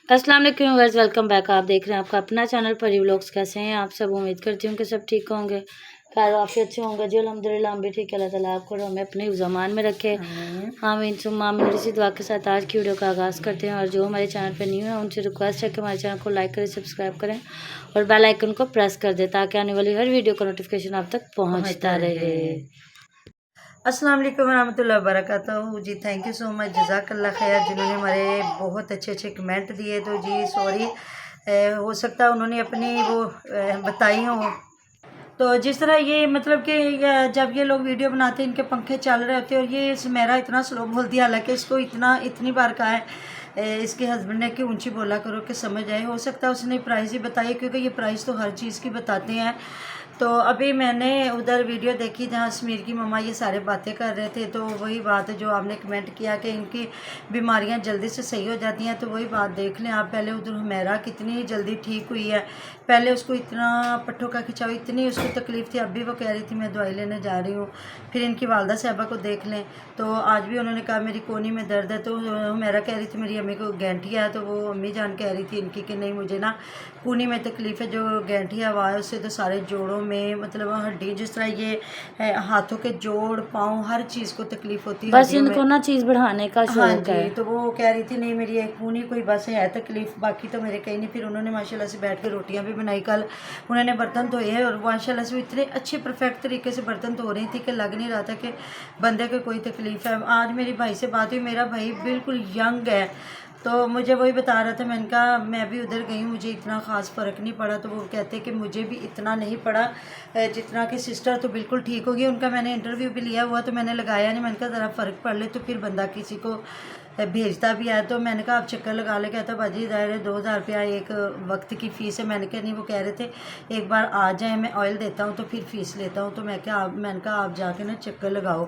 अस्सलाम वालेकुम viewers, welcome back. आप देख रहे हैं आपका अपना चैनल परी व्लॉग्स। कैसे हैं आप सब? उम्मीद करती हूँ कि सब ठीक होंगे, खैर काफ़ी अच्छे होंगे जी। अल्हम्दुलिल्लाह हम भी ठीक है। अल्लाह ताला आपको और हमें अपने ज़मान में रखे। आमीन सुम्मा आमीन। इसी दुआ के साथ आज की वीडियो का आगाज़ करते हैं। और जो हमारे चैनल पर न्यू है उनसे रिक्वेस्ट है कि हमारे चैनल को लाइक करें, सब्सक्राइब करें और बेल आइकन को प्रेस कर दें ताकि आने वाली हर वीडियो का नोटिफिकेशन आप तक पहुँचता रहे। अस्सलाम वालेकुम रहमतुल्लाहि वबरकातुहू जी। थैंक यू सो मच, जज़ाकल्लाह खैर, जिन्होंने हमारे बहुत अच्छे अच्छे कमेंट दिए। तो जी सॉरी, हो सकता है उन्होंने अपनी वो बताई हो। तो जिस तरह ये मतलब कि जब ये लोग वीडियो बनाते हैं, इनके पंखे चल रहे होते हैं और ये मेरा इतना स्लो बोलती है, हालांकि इसको इतनी बार कहा है इसके हस्बैंड ने कि ऊंची बोला करो कि समझ आए। हो सकता है उसने प्राइस ही बताई, क्योंकि ये प्राइस तो हर चीज़ की बताते हैं। तो अभी मैंने उधर वीडियो देखी जहाँ समीर की मम्मा ये सारे बातें कर रहे थे, तो वही बात जो आपने कमेंट किया कि इनकी बीमारियां जल्दी से सही हो जाती हैं, तो वही बात देख लें आप। पहले उधर हुमैरा कितनी जल्दी ठीक हुई है, पहले उसको इतना पट्टों का खिंचाव, इतनी उसको तकलीफ़ थी, अभी वो कह रही थी मैं दवाई लेने जा रही हूँ। फिर इनकी वालदा साहबा को देख लें, तो आज भी उन्होंने कहा मेरी कोनी में दर्द है। तो हुमैरा कह रही थी मेरी अम्मी को गैंठिया है, तो वो अम्मी जान कह रही थी इनकी कि नहीं मुझे ना कूनी में तकलीफ़ है, जो गैंठिया हुआ है उससे तो सारे जोड़ों में मतलब हड्डी, जिस तरह ये हाथों के जोड़ पाँव हर चीज़ को तकलीफ़ होती है बस इनको ना चीज़ बढ़ाने का हाँ शौक जी। है। तो वो कह रही थी नहीं मेरी एक कूनी कोई बस है तकलीफ़, बाकी तो मेरे कहीं नहीं। फिर उन्होंने माशाल्लाह से बैठ के रोटियां भी बनाई। कल उन्होंने बर्तन धोए हैं और माशाल्लाह से इतने अच्छे परफेक्ट तरीके से बर्तन धो रही थी कि लग नहीं रहा था कि बंदे को कोई तकलीफ़ है। आज मेरी भाई से बात हुई, मेरा भाई बिल्कुल यंग है, तो मुझे वही बता रहा था। मैंने कहा मैं भी उधर गई, मुझे इतना ख़ास फ़र्क नहीं पड़ा। तो वो कहते कि मुझे भी इतना नहीं पड़ा जितना कि सिस्टर तो बिल्कुल ठीक होगी। उनका मैंने इंटरव्यू भी लिया हुआ, तो मैंने लगाया नहीं। मैंने कहा ज़रा फ़र्क पड़ ले तो फिर बंदा किसी को भेजता भी है। तो मैंने कहा आप चक्कर लगा ले। कहता बाजी ज़ाहिर है 2000 रुपया एक वक्त की फ़ीस है। मैंने कहा नहीं, वो कह रहे थे एक बार आ जाए, मैं ऑयल देता हूँ तो फिर फ़ीस लेता हूँ। तो मैंने कहा आप जाके ना चक्कर लगाओ।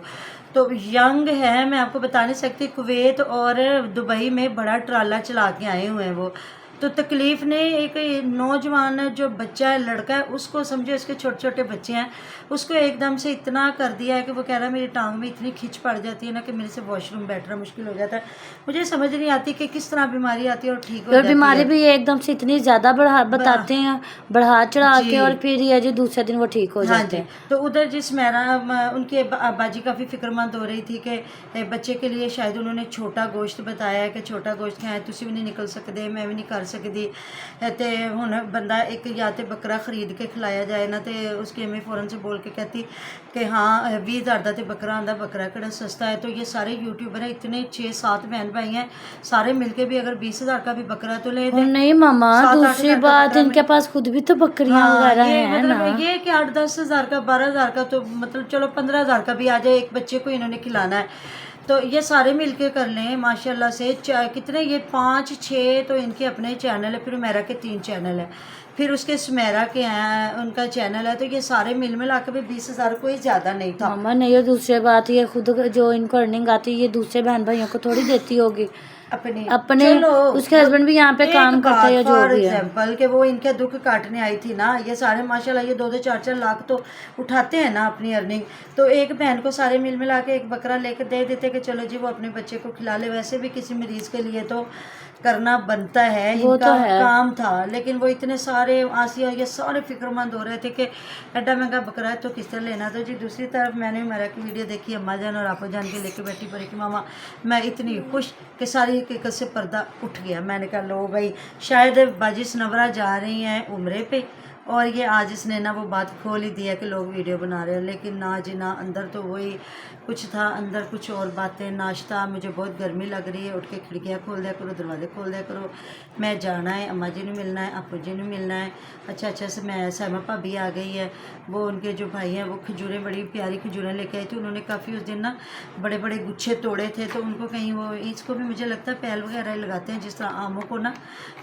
तो यंग है, मैं आपको बता नहीं सकती। कुवैत और दुबई में बड़ा ट्राला चला के आए हुए हैं वो। तो तकलीफ़ ने एक नौजवान जो बच्चा है, लड़का है, उसको समझो, इसके छोटे छोटे बच्चे हैं, उसको एकदम से इतना कर दिया है कि वो कह रहा है मेरी टांग में इतनी खिंच पड़ जाती है ना कि मेरे से वॉशरूम बैठना मुश्किल हो जाता है। मुझे समझ नहीं आती कि किस तरह बीमारी आती है और ठीक हो और जाती बीमारी है। भी ये एकदम से इतनी ज़्यादा बताते हैं, बढ़ा चढ़ा के, और जी फिर ये जी दूसरे दिन वो ठीक हो हाँ जाते जी। हैं। तो उधर जिस मेरा उनकी अब्बाजी काफ़ी फ़िक्रमंद हो रही थी कि बच्चे के लिए शायद उन्होंने छोटा गोश्त बताया है कि छोटा गोश्त खाएं, तुसी भी नहीं निकल सकते, मैं भी नहीं कर सकती। तो हुण बंदा एक या तो बकरा खरीद के खिलाया जाए ना, तो उसकी अम्मी फ़ौरन से बोल के कहती कि हाँ 20,000 का तो बकरा आंदा, बकरा किहड़ा सस्ता है। तो ये सारे यूट्यूबर हैं, इतने 6-7 बहन भाई हैं, सारे मिलके भी अगर 20,000 का भी बकरा तो ले दें। नहीं मामा, 7-8 दूसरी हज़ार का बात बकरा इनके पास खुद भी तो बकरियां हाँ, वगैरह ये हैं ना। मतलब ये कि 8-10 हज़ार का, 12,000 का, तो मतलब चलो 15,000 का भी आ जाए, एक बच्चे को इन्होंने खिलाना है। तो ये सारे मिलके कर लें माशाल्लाह से। कितने ये 5-6 तो इनके अपने चैनल है, फिर मेरा के 3 चैनल है, फिर उसके सुमेरा के हैं उनका चैनल है। तो ये सारे मिल मिला के भी 20,000 कोई ज़्यादा नहीं था। मामा नहीं, और दूसरी बात ये खुद जो इनको अर्निंग आती है ये दूसरे बहन भाइयों को थोड़ी देती होगी अपने। चलो उसके हस्बैंड भी यहाँ पे एक काम करते हैं बात या जो फॉर भी है। एग्जांपल कि वो इनके दुख काटने आई थी ना, ये सारे माशाल्लाह ये 2-2 4-4 लाख तो उठाते हैं ना अपनी अर्निंग। तो एक बहन को सारे मिल मिला के एक बकरा लेकर दे देते कि चलो जी वो अपने बच्चे को खिला ले। वैसे भी किसी मरीज के लिए तो करना बनता है, वो इनका तो है। काम था। लेकिन वो इतने सारे आसिया ये सारे फिक्रमंद हो रहे थे कि एडा महंगा बकरा है तो किस तरह लेना। तो जी दूसरी तरफ मैंने मेरा की वीडियो देखी, अम्मा जान और आपो जान के लेके बैठी पड़ी कि मामा मैं इतनी खुश कि सारी हकीकत से पर्दा उठ गया। मैंने कहा लो भाई, शायद बाजी सनवरा जा रही हैं उम्रे पे और ये आज इसने ना वो बात खोल ही दिया कि लोग वीडियो बना रहे हैं। लेकिन ना जी ना, अंदर तो वही कुछ था, अंदर कुछ और बातें। नाश्ता, मुझे बहुत गर्मी लग रही है, उठ के खिड़कियाँ खोल दिया करो, दरवाजे खोल दिया करो, मैं जाना है, अम्मा जी ने मिलना है, आपू जी ने मिलना है। अच्छा से मैं सहमा भाभी आ गई है, वो उनके जो भाई हैं वो खजूरें, बड़ी प्यारी खजूरें लेके आई थी। उन्होंने काफ़ी उस दिन ना बड़े बड़े गुच्छे तोड़े थे, तो उनको कहीं वो, इसको भी मुझे लगता है पैल वगैरह लगाते हैं जिस तरह आमों को ना,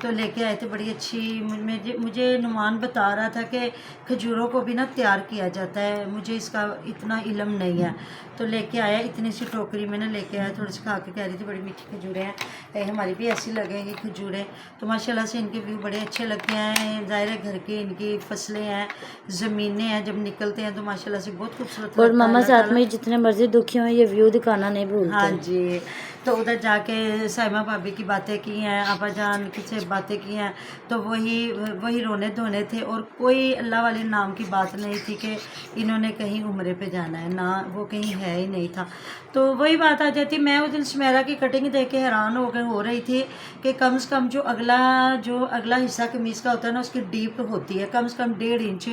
तो लेके आए थे बड़ी अच्छी। मुझे नुमान बता रहा था कि खजूरों को भी ना तैयार किया जाता है, मुझे इसका इतना इल्म नहीं है। तो लेके आया इतनी सी टोकरी में ना, लेके आया, थोड़ी सी खा के कह रही थी बड़ी मीठी खजूरें हैं, हमारी भी ऐसी लगेंगी खजूरें। तो माशाल्लाह से इनके व्यू बड़े अच्छे लगते हैं। ज़ाहिर है घर की इनकी फसलें हैं, ज़मीनें हैं, जब निकलते हैं तो माशाल्लाह से बहुत खूबसूरत और लगता है। मामा अल्लाह साथ ताला में जितने मर्जी दुखी हो ये व्यू दिखाना नहीं हाँ भूलते। जी। तो उधर जाके साइमा भाभी की बातें की हैं, आपा जान की से बातें की हैं, तो वही रोने धोने थे और कोई अल्लाह वाले नाम की बात नहीं थी कि इन्होंने कहीं उम्रे पे जाना है, ना वो कहीं है ही नहीं था। तो वही बात आ जाती। मैं उस दिन सुमेरा की कटिंग देख के हैरान हो रही थी कि कम से कम जो अगला हिस्सा कमीज़ का होता है ना, उसकी डीप होती है, कम से कम 1.5 इंच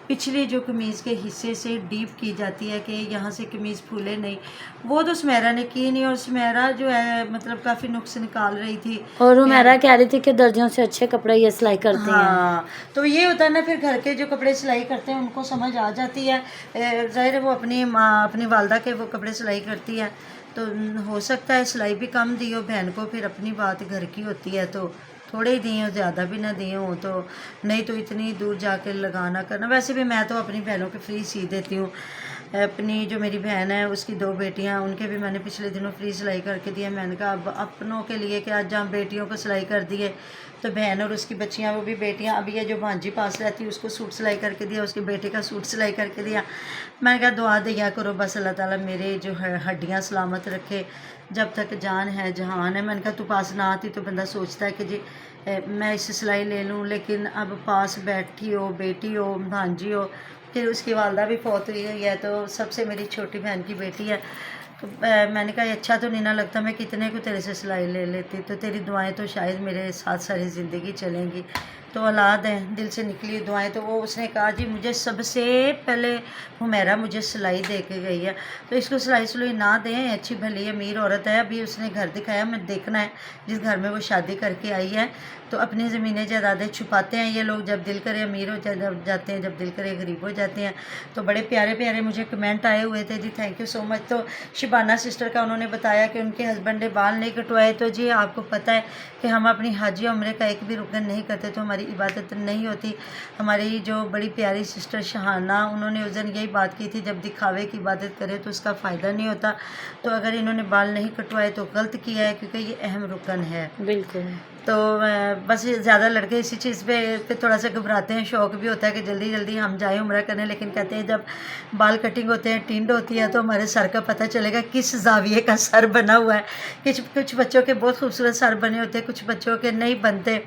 पिछले जो कमीज़ के हिस्से से डीप की जाती है कि यहाँ से कमीज़ फूले नहीं। वो तो सुमेरा ने की नहीं, और सुमेरा जो है मतलब काफ़ी नुक्स निकाल रही थी। और उमेरा कह रही थी कि दर्जियों से अच्छे कपड़े ये सिलाई करती हैं। हाँ, तो ये होता है ना, फिर घर के जो कपड़े सिलाई करते हैं उनको समझ आ जाती है। ज़ाहिर है वो अपनी माँ, अपनी वालदा के वो कपड़े सिलाई करती है, तो हो सकता है सिलाई भी कम दी हो बहन को, फिर अपनी बात घर की होती है तो थोड़े ही दिए हो, ज़्यादा भी ना दिए हो, तो नहीं तो इतनी दूर जाके लगाना करना। वैसे भी मैं तो अपनी बहनों के फ्री सी देती हूँ। अपनी जो मेरी बहन है उसकी 2 बेटियां, उनके भी मैंने पिछले दिनों फ्री सिलाई करके दिए। मैंने कहा अब अपनों के लिए कि आज जहाँ बेटियों को सिलाई कर दिए, तो बहन और उसकी बच्चियां, वो भी बेटियां, अभी ये जो भांजी पास रहती है उसको सूट सिलाई करके दिया, उसके बेटे का सूट सिलाई करके दिया। मैंने कहा दुआ दिया करो बस अल्लाह ताला मेरे जो है हड्डियाँ सलामत रखे, जब तक जान है जहान है। मैंने कहा तू पास ना आती तो बंदा सोचता है कि जी मैं इससे सिलाई ले लूँ, लेकिन अब पास बैठी हो, बेटी हो, भांजी हो, फिर उसकी वालदा भी फौत हुई है, तो सबसे मेरी छोटी बहन की बेटी है। तो मैंने कहा अच्छा तो नहीं ना लगता, मैं कितने को तेरे से सिलाई ले लेती, तो तेरी दुआएं तो शायद मेरे साथ सारी ज़िंदगी चलेंगी। तो औलाद है, दिल से निकली दुआएं। तो वो उसने कहा जी मुझे सबसे पहले हुमैरा मुझे सिलाई दे के गई है, तो इसको सिलाई ना दें, अच्छी भली अमीर औरत है, अभी उसने घर दिखाया, मैं देखना है जिस घर में वो शादी करके आई है। तो अपनी ज़मीनें जायदादें छुपाते हैं ये लोग, जब दिल करे अमीर हो जाते हैं, जब दिल करे गरीब हो जाते हैं। तो बड़े प्यारे प्यारे मुझे कमेंट आए हुए थे जी, थैंक यू सो मच। तो शिबाना सिस्टर का उन्होंने बताया कि उनके हस्बैंड ने बाल नहीं कटवाए। तो जी आपको पता है कि हम अपनी हज या उम्रे का एक भी रुकन नहीं करते तो हमारी इबादत नहीं होती। हमारी जो बड़ी प्यारी सिस्टर शहाना, उन्होंने उस दिन यही बात की थी, जब दिखावे की इबादत करे तो उसका फ़ायदा नहीं होता। तो अगर इन्होंने बाल नहीं कटवाए तो गलत किया है, क्योंकि ये अहम रुकन है। बिल्कुल। तो बस ज़्यादा लड़के इसी चीज़ पे थोड़ा सा घबराते हैं, शौक़ भी होता है कि जल्दी जल्दी हम जाएं उम्रा करने, लेकिन कहते हैं जब बाल कटिंग होते हैं, टिंड होती है, तो हमारे सर का पता चलेगा किस ज़ाविये का सर बना हुआ है। कुछ बच्चों के बहुत खूबसूरत सर बने होते हैं, कुछ बच्चों के नहीं बनते,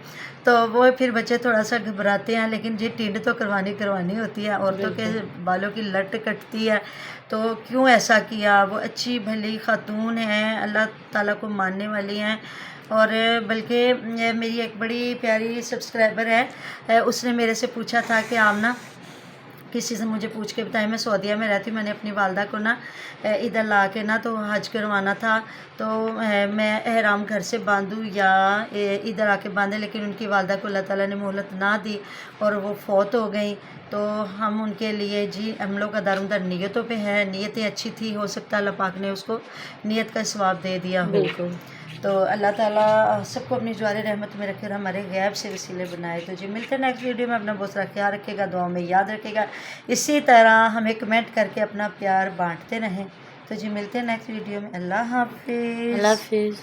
तो वो फिर बच्चे थोड़ा सा घबराते हैं। लेकिन जी टिंड तो करवानी होती है, औरतों के बालों की लट कटती है, तो क्यों ऐसा किया। वो अच्छी भली खातून हैं, अल्लाह ताला को मानने वाली हैं। और बल्कि मेरी एक बड़ी प्यारी सब्सक्राइबर है, उसने मेरे से पूछा था कि आप ना किसी से मुझे पूछ के बताएं, मैं सऊदीया में रहती हूँ, मैंने अपनी वालदा को ना इधर ला के ना तो हज करवाना था, तो मैं एहराम घर से बांधूँ या इधर आके बांधे, लेकिन उनकी वालदा को अल्लाह ताला ने मोहलत ना दी और वो फौत हो गई। तो हम उनके लिए जी हम लोग का दारुमदार नीयतों पे है, नीयतें अच्छी थी, हो सकता है अल्लाह पाक ने उसको नीयत का सवाब दे दिया हो। बिल्कुल। तो अल्लाह ताला सबको अपनी ज्वार रहमत में रखे और हमारे गैब से वसीले बनाए। तो जी मिलते हैं नेक्स्ट वीडियो में, अपना बहुत सारा ख्याल रखेगा, दुआ में याद रखेगा, इसी तरह हमें कमेंट करके अपना प्यार बांटते रहें। तो जी मिलते हैं नेक्स्ट वीडियो में। अल्लाह हाफिज़। अल्लाह हाफिज़।